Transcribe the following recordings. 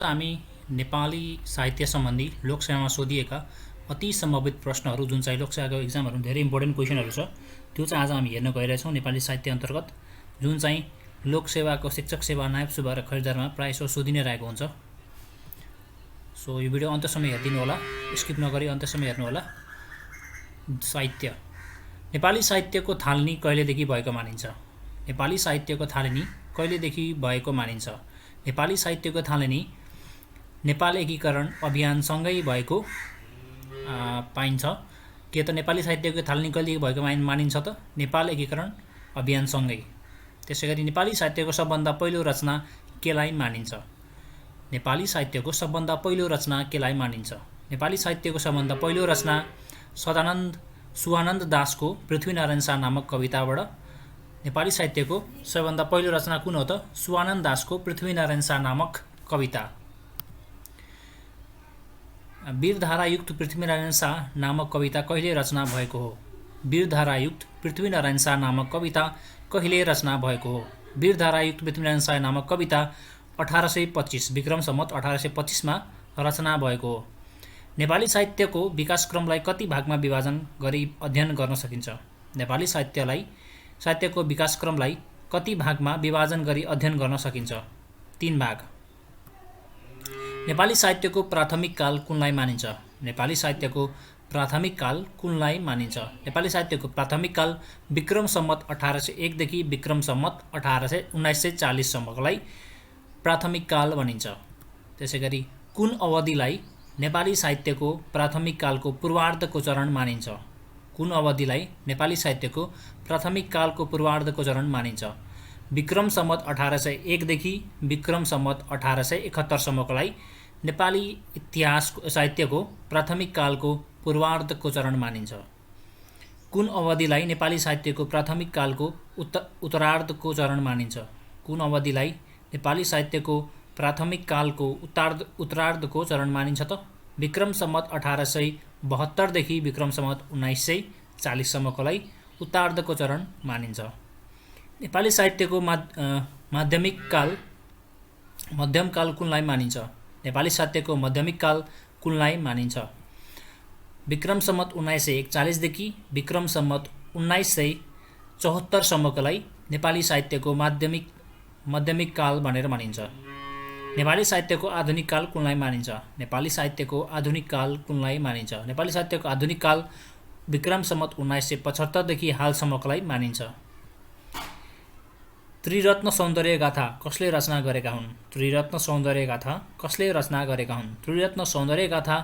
हामी नेपाली साहित्य सम्बन्धी लोकसेवामा सोधिएका अति सम्भावित प्रश्नहरू जुन चाहिँ लोकसेवाको एक्जामहरू धेरै इम्पोर्टेन्ट क्वेसनहरू छ त्यो चाहिँ आज हामी हेर्न गइरहेछौँ नेपाली साहित्य अन्तर्गत जुन चाहिँ लोकसेवाको शिक्षक सेवा नायब सेवा र खरिदारमा प्रायः सोधि नै रहेको हुन्छ। सो यो भिडियो अन्त्यसम्म हेरिदिनु होला, स्किप नगरी अन्त्यसम्म हेर्नु होला। साहित्य नेपाली साहित्यको थालनी कहिलेदेखि भएको मानिन्छ? नेपाली साहित्यको थालनी कहिलेदेखि भएको मानिन्छ? नेपाली साहित्यको थालनी नेपाल एकीकरण अभियानसँगै भएको पाइन्छ। के त नेपाली साहित्यको थालनी कहिलेदेखि भएको मानिन्छ त? नेपाल एकीकरण अभियानसँगै। त्यसैगरी नेपाली साहित्यको सबभन्दा पहिलो रचना केलाई मानिन्छ? नेपाली साहित्यको सबभन्दा पहिलो रचना केलाई मानिन्छ? नेपाली साहित्यको सबभन्दा पहिलो रचना सुवानन्द दासको पृथ्वीनारायण शाह नामक कविताबाट। नेपाली साहित्यको सबभन्दा पहिलो रचना कुन हो त? सुवानन्द दासको पृथ्वीनारायण शाह नामक कविता। वीरधारायुक्त पृथ्वीनारायण शाह नामक कविता कहिले रचना भएको हो? वीरधारायुक्त पृथ्वीनारायण शाह नामक कविता कहिले रचना भएको हो? वीरधारायुक्त पृथ्वीनारायण शाह नामक कविता 1825 विक्रम सम्वत 1825 मा रचना भएको हो। नेपाली साहित्यको विकासक्रमलाई कति भागमा विभाजन गरी अध्ययन गर्न सकिन्छ? नेपाली साहित्यको विकासक्रमलाई कति भागमा विभाजन गरी अध्ययन गर्न सकिन्छ? 3 भाग। नेपाली साहित्यको प्राथमिक काल कुनलाई मानिन्छ? नेपाली साहित्यको प्राथमिक काल कुनलाई मानिन्छ? नेपाली साहित्यको प्राथमिक काल विक्रम सम्वत 1801 देखि विक्रम सम्वत 1940 सम्मलाई प्राथमिक काल भनिन्छ। त्यसैगरी कुन अवधिलाई नेपाली साहित्यको प्राथमिक कालको पूर्वार्धको चरण मानिन्छ? कुन अवधिलाई नेपाली साहित्यको प्राथमिक कालको पूर्वार्धको चरण मानिन्छ? विक्रम सम्वत 1801 देखि विक्रम सम्वत 1871 सम्मकोलाई नेपाली इतिहास साहित्यको प्राथमिक कालको पूर्वार्धको चरण मानिन्छ। कुन अवधिलाई नेपाली साहित्यको प्राथमिक कालको उत्तरार्धको चरण मानिन्छ? कुन अवधिलाई नेपाली साहित्यको प्राथमिक कालको उत्तरार्धको चरण मानिन्छ त? विक्रम सम्वत 1872 देखि विक्रम सम्वत 1940 सम्मकोलाई उत्तरार्धको चरण मानिन्छ। नेपाली साहित्यको मध्यम काल कुनलाई मानिन्छ? नेपाली साहित्यको मध्यमिक काल कुनलाई मानिन्छ? विक्रम सम्वत 1941 देखि विक्रम सम्वत 1974 सम्मकोलाई नेपाली साहित्यको माध्यमिक काल भनेर मानिन्छ। नेपाली साहित्यको आधुनिक काल कुनलाई मानिन्छ? नेपाली साहित्यको आधुनिक काल कुनलाई मानिन्छ? नेपाली साहित्यको आधुनिक काल विक्रम सम्वत 1975 देखि हालसम्मकोलाई मानिन्छ। त्रिरत्न सौन्दर्य गाथा कसले रचना गरेका हुन्? त्रिरत्न सौन्दर्य गाथा कसले रचना गरेका हुन्? त्रिरत्न सौन्दर्य गाथा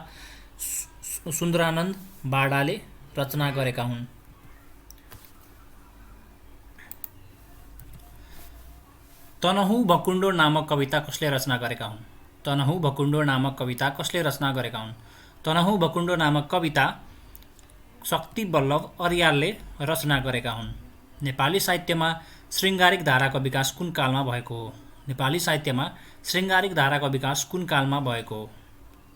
सुन्दरानन्द बाडाले रचना गरेका हुन्। तनहुँ भकुण्डो नामक कविता कसले रचना गरेका हुन्? तनहुँ भकुण्डो नामक कविता कसले रचना गरेका हुन्? तनहुँ भकुण्डो नामक कविता शक्ति बल्लभ अर्यालले रचना गरेका हुन्। नेपाली साहित्यमा श्रृङ्गारिक धाराको विकास कुन कालमा भएको हो? नेपाली साहित्यमा श्रृङ्गारिक धाराको विकास कुन कालमा भएको हो?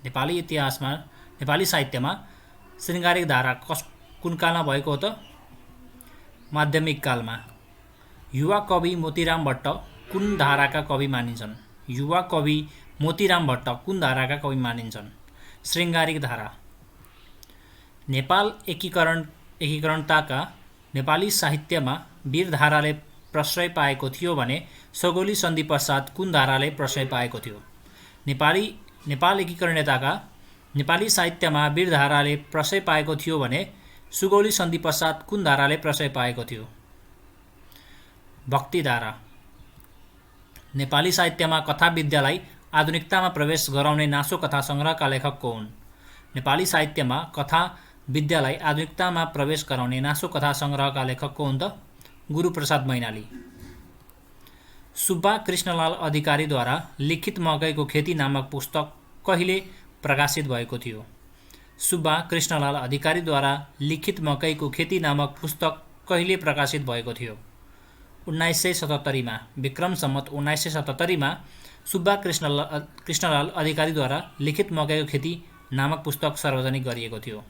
नेपाली साहित्यमा श्रृङ्गारिक धारा कुन कालमा भएको हो त? माध्यमिक कालमा। युवा कवि मोतीराम भट्ट कुन धाराका कवि मानिन्छन्? युवा कवि मोतीराम भट्ट कुन धाराका कवि मानिन्छन्? श्रृङ्गारिक धारा। नेपाल एकीकरणताका नेपाली साहित्यमा वीरधाराले प्रश्रय पाएको थियो भने सगोली सन्धि पश्चात कुन धाराले प्रश्रय पाएको थियो? नेपाल एकीकरणताका नेपाली साहित्यमा वीरधाराले प्रश्रय पाएको थियो भने सुगौली सन्धि पश्चात कुन धाराले प्रश्रय पाएको थियो? भक्तिधारा। नेपाली साहित्यमा कथा विद्यालाई आधुनिकतामा प्रवेश गराउने नासो कथा सङ्ग्रहका लेखक को हुन्? नेपाली साहित्यमा कथा विद्यालाई आधुनिकतामा प्रवेश गराउने नासो कथा सङ्ग्रहका लेखक को हुन् त? गुरूप्रसाद मैनाली। सुब्बा कृष्णलाल अधिकारीद्वारा लिखित मकैको खेती नामक पुस्तक कहिले प्रकाशित भएको थियो? सुब्बा कृष्णलाल अधिकारीद्वारा लिखित मकैको खेती नामक पुस्तक कहिले प्रकाशित भएको थियो? 1977 मा। विक्रम सम्वत 1977 मा सुब्बा कृष्णलाल अधिकारीद्वारा लिखित मकैको खेती नामक पुस्तक सार्वजनिक गरिएको थियो।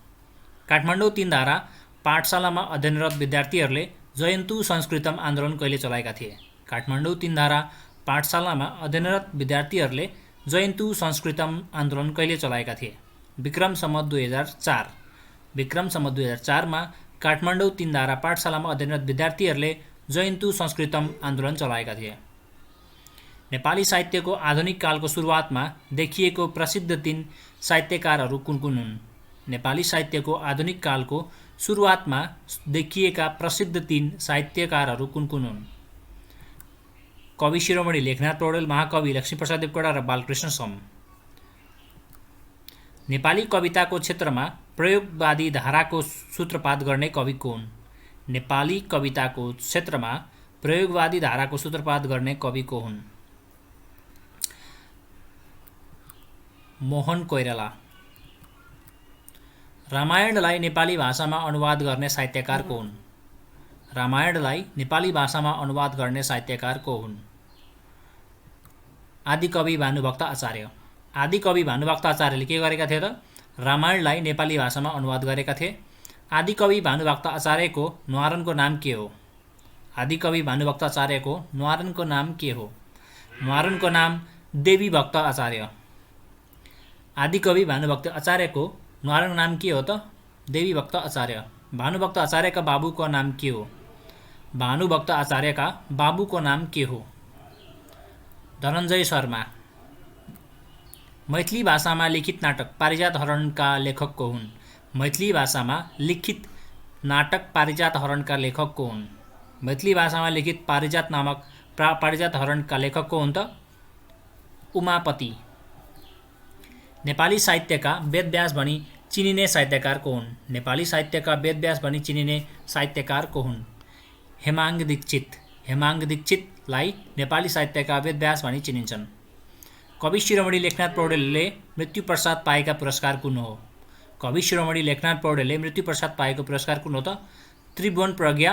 काठमाडौँ 3 धारा पाठशालामा अध्ययनरत विद्यार्थीहरूले जयन्तु संस्कृतम आन्दोलन कहिले चलाएका थिए? काठमाडौँ 3 धारा पाठशालामा अध्ययनरत विद्यार्थीहरूले जयन्तु संस्कृतम आन्दोलन कहिले चलाएका थिए? विक्रम सम्वत 2004। विक्रम सम्वत 2004मा काठमाडौँ 3 धारा पाठशालामा अध्ययनरत विद्यार्थीहरूले जयन्तु संस्कृतम आन्दोलन चलाएका थिए। नेपाली साहित्यको आधुनिक कालको सुरुवातमा देखिएको प्रसिद्ध 3 साहित्यकारहरू कुन कुन हुन्? नेपाली साहित्यको आधुनिक कालको सुरुवातमा देखिएका प्रसिद्ध 3 साहित्यकारहरू कुन कुन हुन्? कवि शिरोमणि लेखनाथ पौडेल, महाकवि लक्ष्मीप्रसाद देवकोटा र बालकृष्ण सम। नेपाली कविताको क्षेत्रमा प्रयोगवादी धाराको सूत्रपात गर्ने कवि कोन? नेपाली कविताको क्षेत्रमा प्रयोगवादी धाराको सूत्रपात गर्ने कवि को हुन्? मोहन कोइराला। रामायणलाई नेपाली भाषामा अनुवाद गर्ने साहित्यकार को हुन्? रामायणलाई नेपाली भाषामा अनुवाद गर्ने साहित्यकार को हुन्? आदिकवि भानुभक्त आचार्य। आदिकवि भानुभक्त आचार्यले के गरेका थिए त? रामायणलाई नेपाली भाषामा अनुवाद गरेका थिए। आदिकवि भानुभक्त आचार्यको न्वारनको नाम के हो? आदिकवि भानुभक्त आचार्यको न्वारनको नाम के हो? न्वारनको नाम देवी भक्त आचार्य। आदिकवि भानुभक्त आचार्यको न्वारनको नाम के हो त? देवी भक्त आचार्य। भानुभक्त आचार्यका बाबुको नाम के हो? भानुभक्त आचार्यका बाबुको नाम के हो? धनञ्जय शर्मा। मैथिली भाषामा लिखित नाटक पारिजात हरणका लेखक को हुन्? मैथिली भाषामा लिखित नाटक पारिजात हरणका लेखक को हुन्? मैथिली भाषामा लिखित पारिजात हरणका लेखक को हुन् त? उमापति। नेपाली साहित्यका वेदव्यास भनी चिनिने साहित्यकार को हुन्? नेपाली साहित्यका वेदव्यास भनी चिनिने साहित्यकार को हुन्? हेमाङ्ग दीक्षित। हेमाङ्ग दीक्षितलाई नेपाली साहित्यका वेदव्यास भनी चिनिन्छन्। कवि शिरोमणि लेखनाथ पौडेलले मृत्यु पश्चात पाएका पुरस्कार कुन हो? कवि शिरोमणि लेखनाथ पौडेलले मृत्यु पश्चात पाएको पुरस्कार कुन हो त? त्रिभुवन प्रज्ञा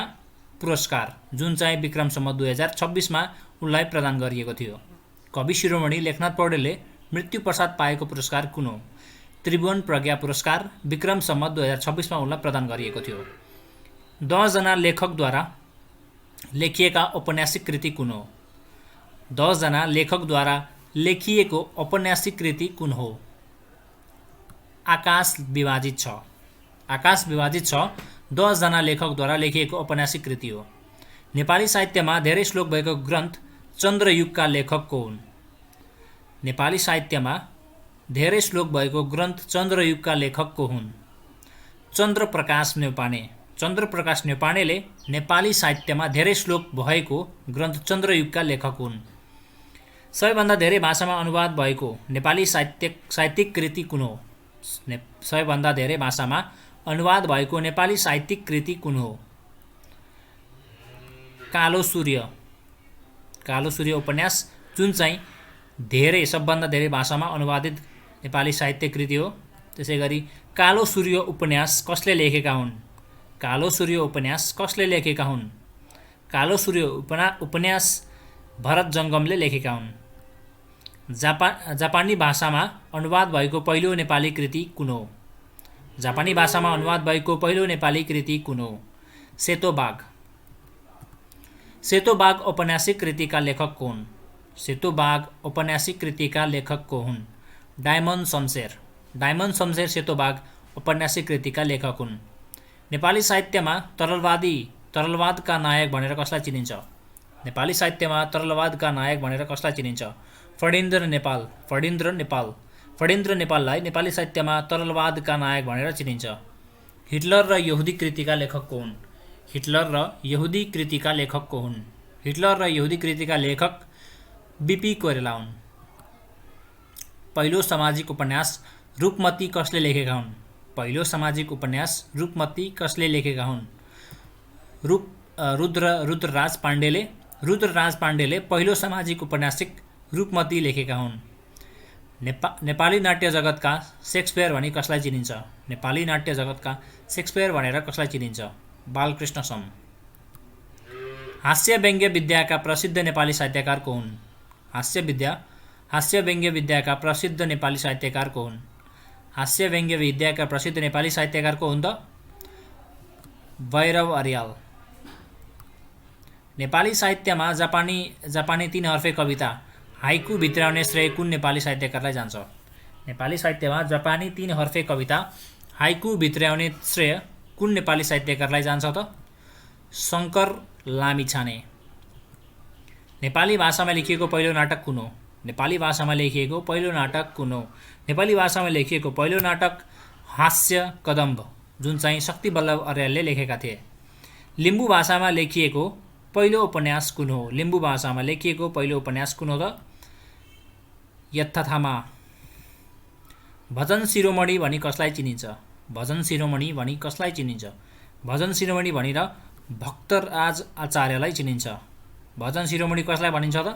पुरस्कार, जुन चाहिँ विक्रम सम्वत 2026मा उनलाई प्रदान गरिएको थियो। कवि शिरोमणि लेखनाथ पौडेलले मृत्यु पश्चात पाएको पुरस्कार कुन हो? त्रिभुवन प्रज्ञा पुरस्कार, विक्रम सम्वत 2026मा उनलाई प्रदान गरिएको थियो। 10 जना लेखकद्वारा लेखिएका औपन्यासिक कृति कुन हो? 10 जना लेखकद्वारा लेखिएको औपन्यासिक कृति कुन हो? आकाश विभाजित छ। आकाश विभाजित छ 10 जना लेखकद्वारा लेखिएको औपन्यासिक कृति हो। नेपाली साहित्यमा धेरै श्लोक भएको ग्रन्थ चन्द्रयुगका लेखक को हुन्? नेपाली साहित्यमा धेरै श्लोक भएको ग्रन्थ चन्द्रयुगका लेखक को हुन्? चन्द्रप्रकाश न्यौपाने। चन्द्रप्रकाश न्यौपानेले नेपाली साहित्यमा धेरै श्लोक भएको ग्रन्थ चन्द्रयुगका लेखक हुन्। सबैभन्दा धेरै भाषामा अनुवाद भएको नेपाली साहित्यिक कृति कुन हो? सबैभन्दा धेरै भाषामा अनुवाद भएको नेपाली साहित्यिक कृति कुन हो? कालो सूर्य। कालो सूर्य उपन्यास, जुन चाहिँ सबभन्दा धेरै भाषामा अनुवादित नेपाली साहित्य कृति हो। त्यसैगरी कालो सूर्य उपन्यास कसले लेखेका हुन्? कालो सूर्य उपन्यास कसले लेखेका हुन्? कालो सूर्य उपन्यास भरत जङ्गमले लेखेका हुन्। जापानी भाषामा अनुवाद भएको पहिलो नेपाली कृति कुन हो? जापानी भाषामा अनुवाद भएको पहिलो नेपाली कृति कुन हो? सेतो बाघ। सेतो बाघ औपन्यासिक कृतिका लेखक को हुन्? सेतो बाघ औपन्यासिक कृतिका लेखक को हुन्? डायमन शमशेर। डायमन शमशेर सेतो बाघ औपन्यासिक कृतिका लेखक हुन्। नेपाली साहित्यमा तरलवादका नायक भनेर कसलाई चिनिन्छ? नेपाली साहित्यमा तरलवादका नायक भनेर कसलाई चिनिन्छ? फणीन्द्र नेपाल। फणीन्द्र नेपाललाई नेपाली साहित्यमा तरलवादका नायक भनेर चिनिन्छ। हिटलर र यहुदी कृतिका लेखक को हुन्? हिटलर र यहुदी कृतिका लेखक को हुन्? हिटलर र यहुदी कृतिका लेखक बीपी कोइराला हुन्। पहिलो सामाजिक उपन्यास रुपमती कसले लेखेका हुन्? पहिलो सामाजिक उपन्यास रुपमती कसले लेखेका हुन्? रुद्रराज पाण्डेले। रुद्रराज पाण्डेले पहिलो सामाजिक उपन्यासिक रुपमती लेखेका हुन्। नेपाली नाट्य जगतका शेक्सपियर भनी कसलाई चिनिन्छ? नेपाली नाट्य जगतका शेक्सपियर भनेर कसलाई चिनिन्छ? बालकृष्ण सम। हास्य व्यङ्ग्य विद्याका प्रसिद्ध नेपाली साहित्यकार को हुन्? हास्य व्यङ्ग्य विद्याका प्रसिद्ध नेपाली साहित्यकार को हुन्? हास्य व्यङ्ग्य विद्याका प्रसिद्ध नेपाली साहित्यकार को हुन् त? भैरव अर्याल। नेपाली साहित्यमा जापानी 3 हर्फे कविता हाइकु भित्राउने श्रेय कुन नेपाली साहित्यकारलाई जान्छ? नेपाली साहित्यमा जापानी 3 हर्फे कविता हाइकु भित्राउने श्रेय कुन नेपाली साहित्यकारलाई जान्छ त? शङ्कर लामिछाने। नेपाली भाषामा लेखिएको पहिलो नाटक कुन हो? नेपाली भाषामा लेखिएको पहिलो नाटक कुन हो? नेपाली भाषामा लेखिएको पहिलो नाटक हास्य कदम्ब, जुन चाहिँ शक्ति बल्लभ अर्यालले लेखेका थिए। लिम्बू भाषामा लेखिएको पहिलो उपन्यास कुन हो? लिम्बू भाषामा लेखिएको पहिलो उपन्यास कुन हो त? यत्थाथामा। भजन शिरोमणि भनी कसलाई चिनिन्छ? भजन शिरोमणि भनी कसलाई चिनिन्छ? भजन शिरोमणि भनेर भक्तराज आचार्यलाई चिनिन्छ। भजन शिरोमणि कसलाई भनिन्छ त?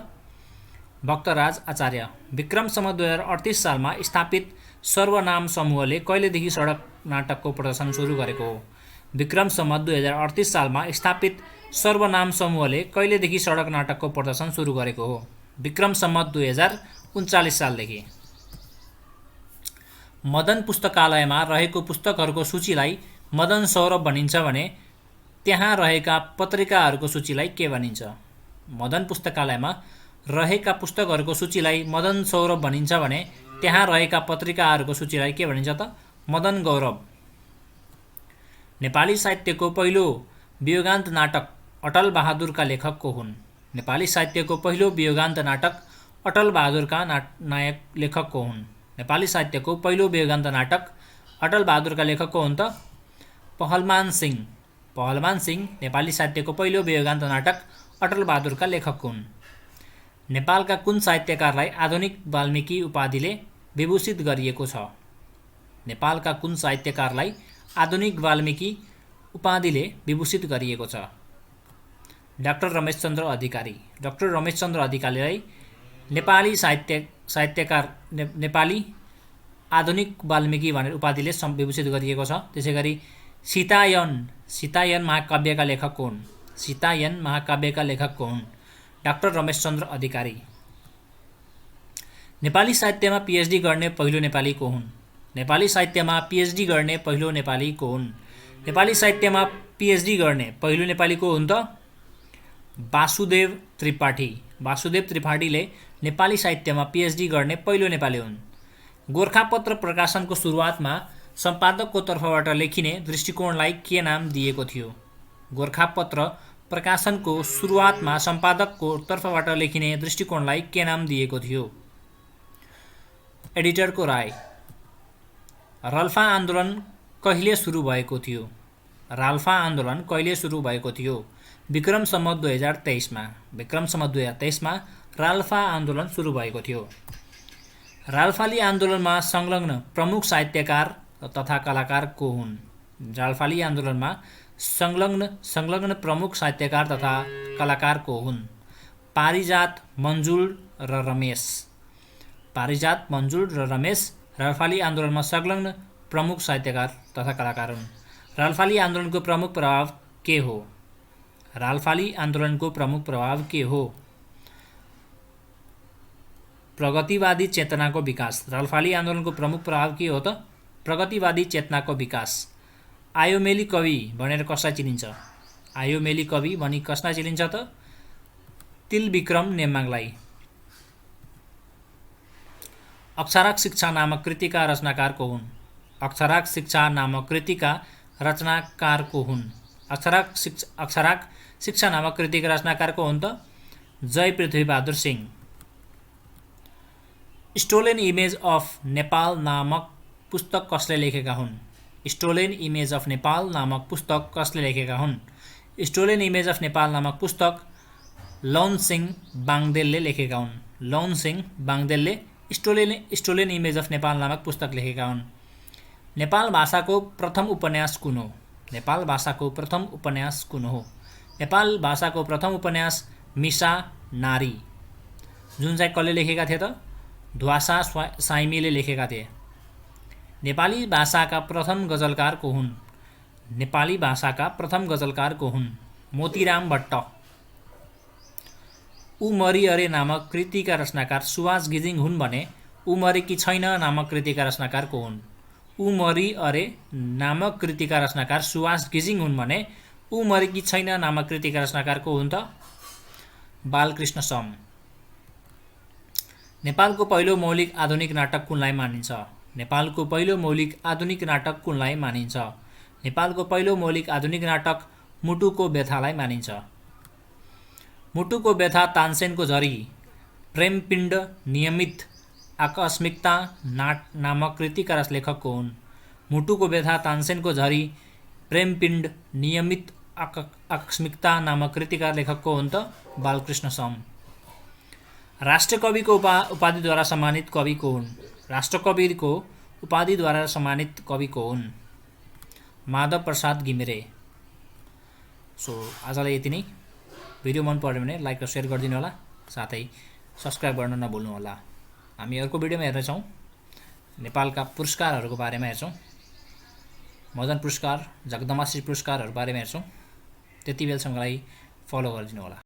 भक्तराज आचार्य। विक्रम सम्वत 2038 सालमा स्थापित सर्वनाम समूहले कहिलेदेखि सडक नाटकको प्रदर्शन सुरु गरेको हो? विक्रम सम्वत 2038 सालमा स्थापित सर्वनाम समूहले कहिलेदेखि सडक नाटकको प्रदर्शन सुरु गरेको हो? विक्रम सम्वत 2039 सालदेखि। मदन पुस्तकालयमा रहेको पुस्तकहरूको सूचीलाई मदन सौरभ भनिन्छ भने त्यहाँ रहेका पत्रिकाहरूको सूचीलाई के भनिन्छ? मदन पुस्तकालयमा रहेका पुस्तकहरूको सूचीलाई मदन सौरभ भनिन्छ भने त्यहाँ रहेका पत्रिकाहरूको सूचीलाई के भनिन्छ त? मदन गौरव। नेपाली साहित्यको पहिलो वियोगान्त नाटक अटल बहादुरका लेखक को हुन्? नेपाली साहित्यको पहिलो वियोगान्त नाटक अटल बहादुरका नायक लेखक को हुन्? नेपाली साहित्यको पहिलो वियोगान्त नाटक अटल बहादुरका लेखक को हुन् त? पहलमान सिंह। पहलमान सिंह नेपाली साहित्यको पहिलो वियोगान्त नाटक अटल बहादुरका लेखक हुन्। नेपालका कुन साहित्यकारलाई आधुनिक वाल्मीकि उपाधिले विभूषित गरिएको छ? नेपालका कुन साहित्यकारलाई आधुनिक वाल्मीकि उपाधिले विभूषित गरिएको छ? डाक्टर रमेशचन्द्र अधिकारी। डाक्टर रमेशचन्द्र अधिकारीलाई नेपाली साहित्यकार नेपाली आधुनिक वाल्मीकि भनेर उपाधिले विभूषित गरिएको छ। त्यसैगरी सीतायन महाकाव्यका लेखक को हुन्? सीतायन महाकाव्यका लेखक को हुन्? डाक्टर रमेशचन्द्र अधिकारी। नेपाली साहित्यमा पीएचडी गर्ने पहिलो नेपाली को हुन्? नेपाली साहित्यमा पीएचडी गर्ने पहिलो नेपाली को हुन्? नेपाली साहित्यमा पीएचडी गर्ने पहिलो नेपाली को हुन् त? वासुदेव त्रिपाठी। वासुदेव त्रिपाठीले नेपाली साहित्यमा पीएचडी गर्ने पहिलो नेपाली हुन्। गोरखापत्र प्रकाशनको सुरुवातमा सम्पादकको तर्फबाट लेखिने दृष्टिकोणलाई के नाम दिएको थियो? गोरखापत्र प्रकाशनको सुरुवातमा सम्पादकको तर्फबाट लेखिने दृष्टिकोणलाई के नाम दिएको थियो? एडिटरको राय। राल्पा आन्दोलन कहिले सुरु भएको थियो? राल्पा आन्दोलन कहिले सुरु भएको थियो? विक्रम सम्वत 2023 मा। विक्रम सम्वत 2023 मा राल्पा आन्दोलन सुरु भएको थियो। राल्पाली आन्दोलनमा संलग्न प्रमुख साहित्यकार तथा कलाकार को हुन्? राल्पाली आन्दोलनमा संलग्न प्रमुख साहित्यकार तथा कलाकार को हुन्? पारिजात मन्जुल र रमेश। पारिजात मन्जुल र रमेश राल्पाली आन्दोलनमा संलग्न प्रमुख साहित्यकार तथा कलाकार हुन्। राल्पाली आन्दोलनको प्रमुख प्रभाव के हो? राल्पाली आन्दोलनको प्रमुख प्रभाव के हो? प्रगतिवादी चेतनाको विकास। राल्पाली आन्दोलनको प्रमुख प्रभाव के हो त? प्रगतिवादी चेतनाको विकास। आयोमेली कवि भनेर कसलाई चिनिन्छ? आयोमेली कवि भनी कसलाई चिनिन्छ त? तिलविक्रम नेम्बाङलाई। अक्षराक शिक्षा नामक कृतिका रचनाकार को हुन्? अक्षराक शिक्षा नामक कृतिका रचनाकार को हुन्? अक्षराक शिक्षा नामक कृतिका रचनाकार को हुन् त? Jaya Prithvibahadur Singh. Stolen image of Nepal नामक पुस्तक कसले लेखेका हुन्? स्टोलेन इमेज अफ नेपाल नामक पुस्तक कसले लेखेका हुन्? स्टोलेन इमेज अफ नेपाल नामक पुस्तक लौनसिंह बाङदेलले लेखेका हुन्। लौनसिंह बाङदेलले स्टोलेन इमेज अफ नेपाल नामक पुस्तक लेखेका हुन्। नेपाल भाषाको प्रथम उपन्यास कुन हो? नेपाल भाषाको प्रथम उपन्यास कुन हो? नेपाल भाषाको प्रथम उपन्यास मिसा नारी, जुन चाहिँ कसले लेखेका थिए त? ध्वासा साइमीले लेखेका थिए। नेपाली भाषाका प्रथम गजलकार को हुन्? नेपाली भाषाका प्रथम गजलकार को हुन्? मोतीराम भट्ट। ऊ मरी अरे नामक कृतिका रचनाकार सुवास घिसिङ हुन् भने ऊ मरेकी छैन नामक कृतिका रचनाकार को हुन्? ऊ मरी अरे नामक कृतिका रचनाकार सुवास घिसिङ हुन् भने ऊ मरेकी छैन नामक कृतिका रचनाकार को हुन् त? बालकृष्ण सम। नेपालको पहिलो मौलिक आधुनिक नाटक कुनलाई मानिन्छ? नेपालको पहिलो मौलिक आधुनिक नाटक कुनलाई मानिन्छ? नेपालको पहिलो मौलिक आधुनिक नाटक मुटुको व्यथालाई मानिन्छ। मुटुको व्यथा तानसेनको झरी प्रेमपिण्ड नियमित आकस्मिकता नामक कृतिका लेखक को हुन्? मुटुको व्यथा तानसेनको झरी प्रेमपिण्ड नियमित आकस्मिकता नामक कृतिका लेखक को हुन् त बालकृष्ण सम। राष्ट्रकविको उपाधिद्वारा सम्मानित कवि को हुन्? राष्ट्रकविको उपाधिद्वारा सम्मानित कवि को हुन्? माधव प्रसाद घिमिरे। सो आजलाई यति नै। भिडियो मन पर्यो भने लाइक र सेयर गरिदिनु होला, साथै सब्स्क्राइब गर्न नभुल्नु होला। हामी अर्को भिडियोमा हेर्नेछौँ नेपालका पुरस्कारहरूको बारेमा हेर्छौँ। मदन पुरस्कार, जगदम्बाश्री पुरस्कारहरू बारेमा हेर्छौँ। त्यति बेलसम्मलाई फलो गरिदिनु होला।